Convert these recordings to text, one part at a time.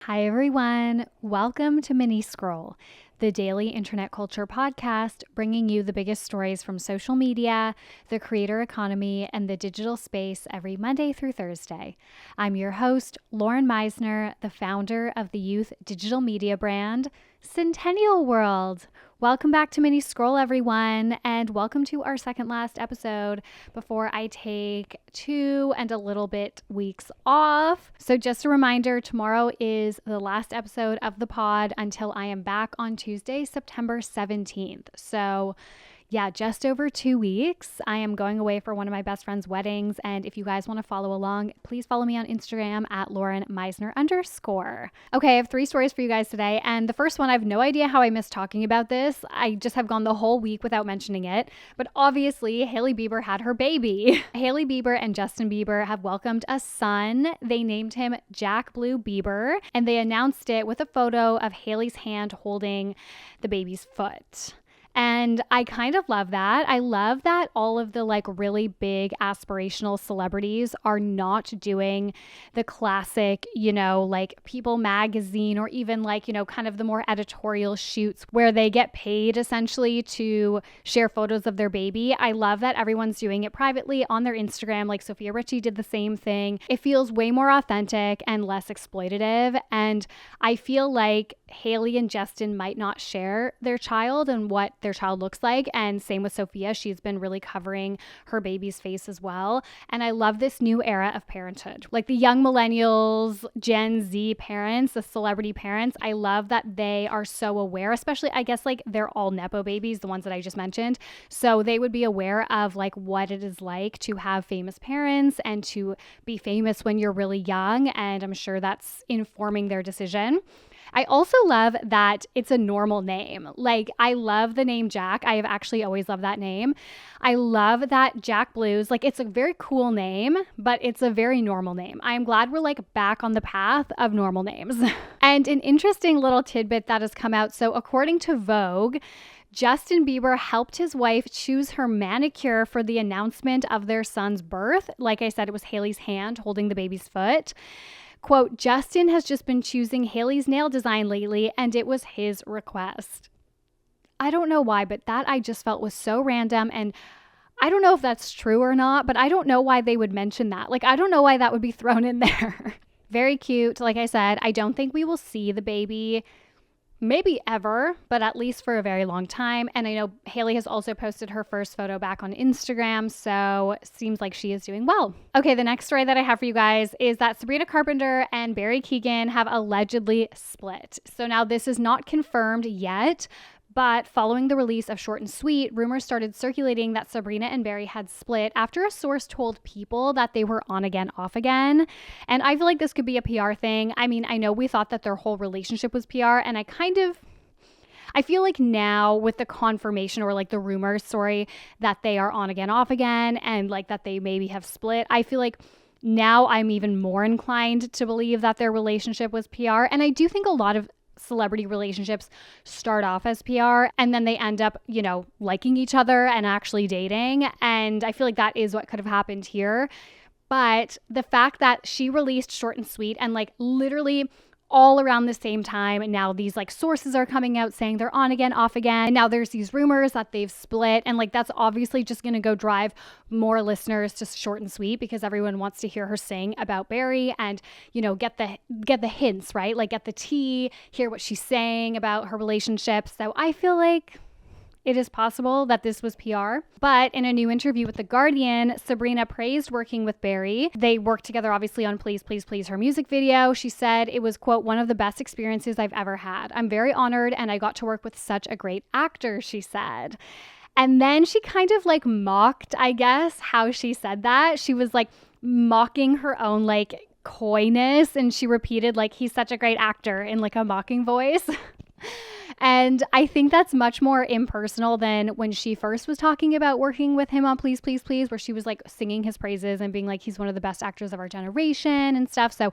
Hi, everyone. Welcome to Mini Scroll, the daily internet culture podcast bringing you the biggest stories from social media, the creator economy, and the digital space every Monday through Thursday. I'm your host, Lauren Meisner, the founder of the youth digital media brand, Centennial World. Welcome back to Mini Scroll, everyone, and welcome to our second last episode before I take 2 and a little bit weeks off. So just a reminder, tomorrow is the last episode of the pod until I am back on Tuesday, September 17th. So yeah, just over 2 weeks. I am going away for one of my best friend's weddings. And if you guys want to follow along, please follow me on Instagram at Lauren Meisner _. Okay, I have 3 stories for you guys today. And the first one, I have no idea how I missed talking about this. I just have gone the whole week without mentioning it. But obviously, Hailey Bieber had her baby. Hailey Bieber and Justin Bieber have welcomed a son. They named him Jack Blue Bieber. And they announced it with a photo of Hailey's hand holding the baby's foot. And I kind of love that. I love that all of the really big aspirational celebrities are not doing the classic, People magazine or even kind of the more editorial shoots where they get paid essentially to share photos of their baby. I love that everyone's doing it privately on their Instagram. Like Sophia Richie did the same thing. It feels way more authentic and less exploitative. And I feel like Hailey and Justin might not share their child and what their child looks like. And same with Sophia. She's been really covering her baby's face as well. And I love this new era of parenthood. Like the young millennials, Gen Z parents, the celebrity parents, I love that they are so aware, especially I guess they're all Nepo babies, the ones that I just mentioned. So they would be aware of what it is like to have famous parents and to be famous when you're really young. And I'm sure that's informing their decision. I also love that it's a normal name. I love the name Jack. I have actually always loved that name. I love that Jack Blues, it's a very cool name, but it's a very normal name. I'm glad we're back on the path of normal names. And an interesting little tidbit that has come out. So according to Vogue, Justin Bieber helped his wife choose her manicure for the announcement of their son's birth. Like I said, it was Hailey's hand holding the baby's foot. Quote, Justin has just been choosing Hailey's nail design lately, and it was his request. I don't know why, but that I just felt was so random, and I don't know if that's true or not, but I don't know why they would mention that. I don't know why that would be thrown in there. Very cute. Like I said, I don't think we will see the baby maybe ever, but at least for a very long time. And I know Hailey has also posted her first photo back on Instagram, so seems like she is doing well. Okay, the next story that I have for you guys is that Sabrina Carpenter and Barry Keoghan have allegedly split. So now this is not confirmed yet, but following the release of Short and Sweet, rumors started circulating that Sabrina and Barry had split after a source told People that they were on again, off again. And I feel like this could be a PR thing. I mean, I know we thought that their whole relationship was PR, and I feel like now with the confirmation or the rumors, that they are on again, off again, and that they maybe have split, I feel like now I'm even more inclined to believe that their relationship was PR. And I do think a lot of celebrity relationships start off as PR and then they end up, liking each other and actually dating. And I feel like that is what could have happened here. But the fact that she released Short and Sweet and literally all around the same time, and now these sources are coming out saying they're on again, off again. And now there's these rumors that they've split, and that's obviously just going to go drive more listeners to Short and Sweet because everyone wants to hear her sing about Barry and get the hints, right? Get the tea, hear what she's saying about her relationship. So I feel like it is possible that this was PR. But in a new interview with The Guardian, Sabrina praised working with Barry. They worked together, obviously, on Please, Please, Please, her music video. She said it was, quote, one of the best experiences I've ever had. I'm very honored, and I got to work with such a great actor, she said. And then she kind of mocked, I guess, how she said that. She was mocking her own coyness, and she repeated he's such a great actor in a mocking voice. And I think that's much more impersonal than when she first was talking about working with him on Please, Please, Please, where she was singing his praises and being he's one of the best actors of our generation and stuff. So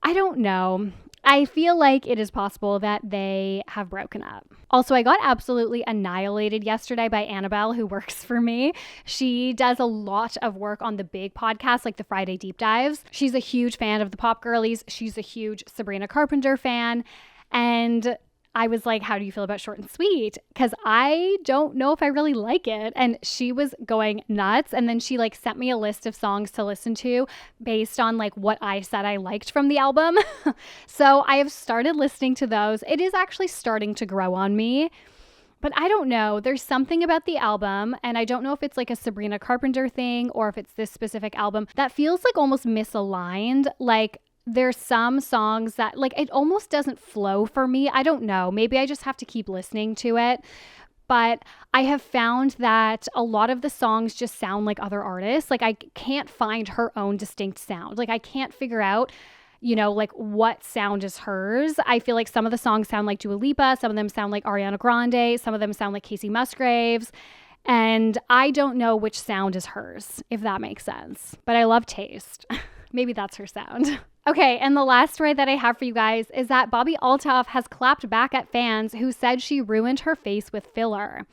I don't know. I feel like it is possible that they have broken up. Also, I got absolutely annihilated yesterday by Annabelle, who works for me. She does a lot of work on the big podcasts, like the Friday Deep Dives. She's a huge fan of the Pop Girlies. She's a huge Sabrina Carpenter fan. And I was like, how do you feel about Short and Sweet? Because I don't know if I really like it. And she was going nuts. And then she like sent me a list of songs to listen to based on like what I said I liked from the album. So I have started listening to those. It is actually starting to grow on me. But I don't know. There's something about the album, and I don't know if it's like a Sabrina Carpenter thing or if it's this specific album that feels like almost misaligned. Like, there's some songs that like it almost doesn't flow for me. I don't know. Maybe I just have to keep listening to it. But I have found that a lot of the songs just sound like other artists. Like I can't find her own distinct sound. Like I can't figure out, like what sound is hers. I feel like some of the songs sound like Dua Lipa. Some of them sound like Ariana Grande. Some of them sound like Casey Musgraves. And I don't know which sound is hers, if that makes sense. But I love taste. Maybe that's her sound. Okay, and the last story that I have for you guys is that Bobbi Althoff has clapped back at fans who said she ruined her face with filler.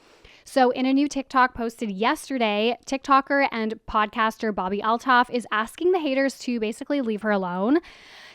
So in a new TikTok posted yesterday, TikToker and podcaster Bobbi Althoff is asking the haters to basically leave her alone.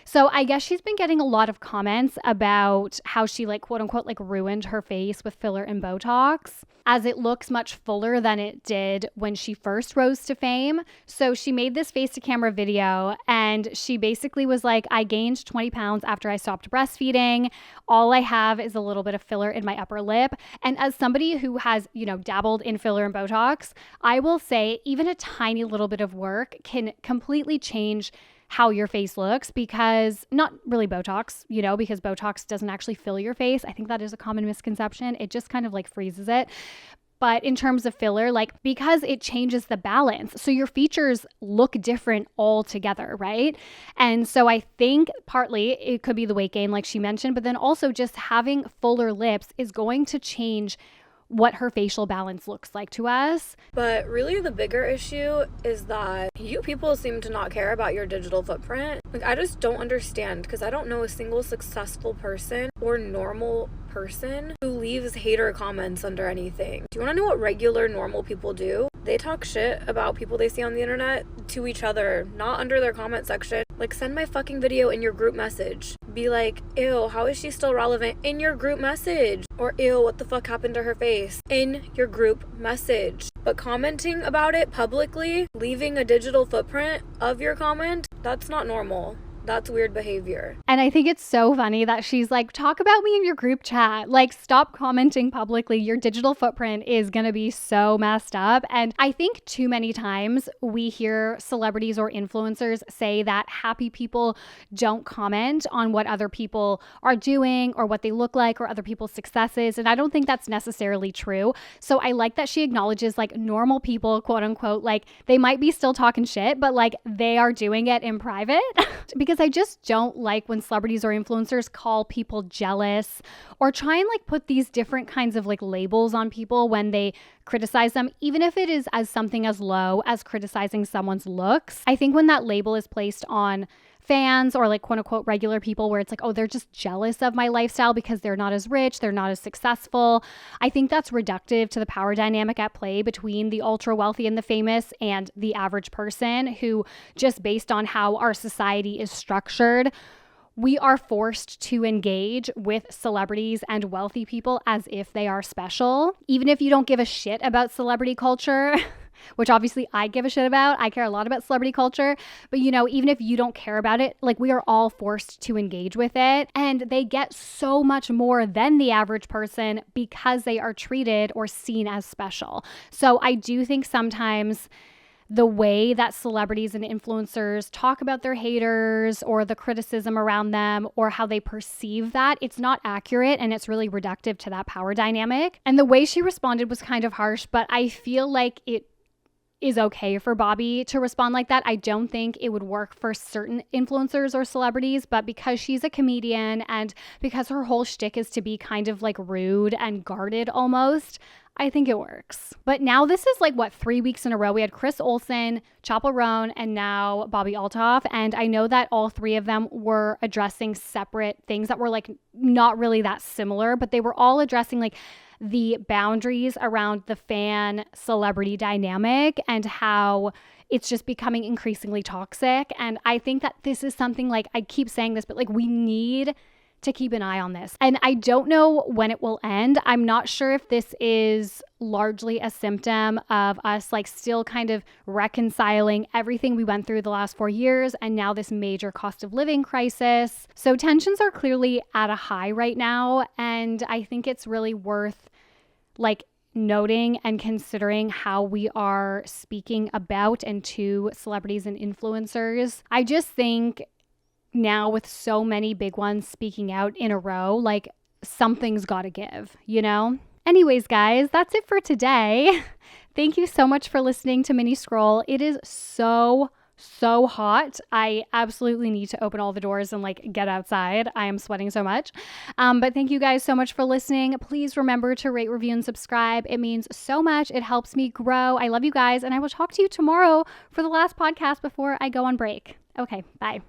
So I guess she's been getting a lot of comments about how she like quote unquote like ruined her face with filler and Botox, as it looks much fuller than it did when she first rose to fame. So she made this face to camera video and she basically was like, I gained 20 pounds after I stopped breastfeeding. All I have is a little bit of filler in my upper lip. And as somebody who has, dabbled in filler and Botox, I will say even a tiny little bit of work can completely change how your face looks, because not really Botox, because Botox doesn't actually fill your face. I think that is a common misconception. It just kind of like freezes it. But in terms of filler, like because it changes the balance, so your features look different altogether, right? And so I think partly it could be the weight gain like she mentioned, but then also just having fuller lips is going to change what her facial balance looks like to us. But really the bigger issue is that you people seem to not care about your digital footprint. Like I just don't understand, because I don't know a single successful person or normal person who leaves hater comments under anything. Do you want to know what regular normal people do? They talk shit about people they see on the internet to each other, not under their comment section. Like, send my fucking video in your group message. Be like, ew, how is she still relevant in your group message? Or ew, what the fuck happened to her face in your group message. But commenting about it publicly, leaving a digital footprint of your comment, that's not normal. That's weird behavior. And I think it's so funny that she's like, talk about me in your group chat. Like, stop commenting publicly. Your digital footprint is going to be so messed up. And I think too many times we hear celebrities or influencers say that happy people don't comment on what other people are doing or what they look like or other people's successes. And I don't think that's necessarily true. So I like that she acknowledges like normal people, quote unquote, like they might be still talking shit, but like they are doing it in private. Because I just don't like when celebrities or influencers call people jealous or try and like put these different kinds of like labels on people when they criticize them, even if it is as something as low as criticizing someone's looks. I think when that label is placed on fans or like quote unquote regular people where it's like, oh, they're just jealous of my lifestyle because they're not as rich, they're not as successful. I think that's reductive to the power dynamic at play between the ultra wealthy and the famous and the average person, who just based on how our society is structured, we are forced to engage with celebrities and wealthy people as if they are special. Even if you don't give a shit about celebrity culture, which obviously I give a shit about. I care a lot about celebrity culture. But, even if you don't care about it, like we are all forced to engage with it. And they get so much more than the average person because they are treated or seen as special. So I do think sometimes the way that celebrities and influencers talk about their haters or the criticism around them or how they perceive that, it's not accurate and it's really reductive to that power dynamic. And the way she responded was kind of harsh, but I feel like it is okay for Bobbi to respond like that. I don't think it would work for certain influencers or celebrities, but because she's a comedian and because her whole shtick is to be kind of like rude and guarded almost, I think it works. But now this is like, what, 3 weeks in a row? We had Chris Olsen, Chappell Roan, and now Bobbi Althoff. And I know that all three of them were addressing separate things that were like not really that similar, but they were all addressing like the boundaries around the fan celebrity dynamic and how it's just becoming increasingly toxic. And I think that this is something, like, I keep saying this, but like we need to keep an eye on this. And I don't know when it will end. I'm not sure if this is largely a symptom of us like still kind of reconciling everything we went through the last 4 years and now this major cost of living crisis. So tensions are clearly at a high right now. And I think it's really worth like noting and considering how we are speaking about and to celebrities and influencers. I just think now with so many big ones speaking out in a row, like something's got to give, you know? Anyways, guys, that's it for today. Thank you so much for listening to Mini Scroll. It is so hot. I absolutely need to open all the doors and like get outside. I am sweating so much. But thank you guys so much for listening. Please remember to rate, review, and subscribe. It means so much. It helps me grow. I love you guys. And I will talk to you tomorrow for the last podcast before I go on break. Okay, bye.